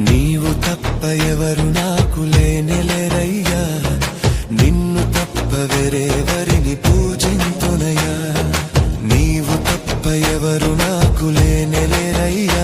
నీవు తప్ప ఎవరు నాకు లేనెలేరయ్యా, నిన్ను తప్ప వేరెవరిని పూజింతునయ్యా. నీవు తప్ప ఎవరు నాకు లేనెలేరయ్యా,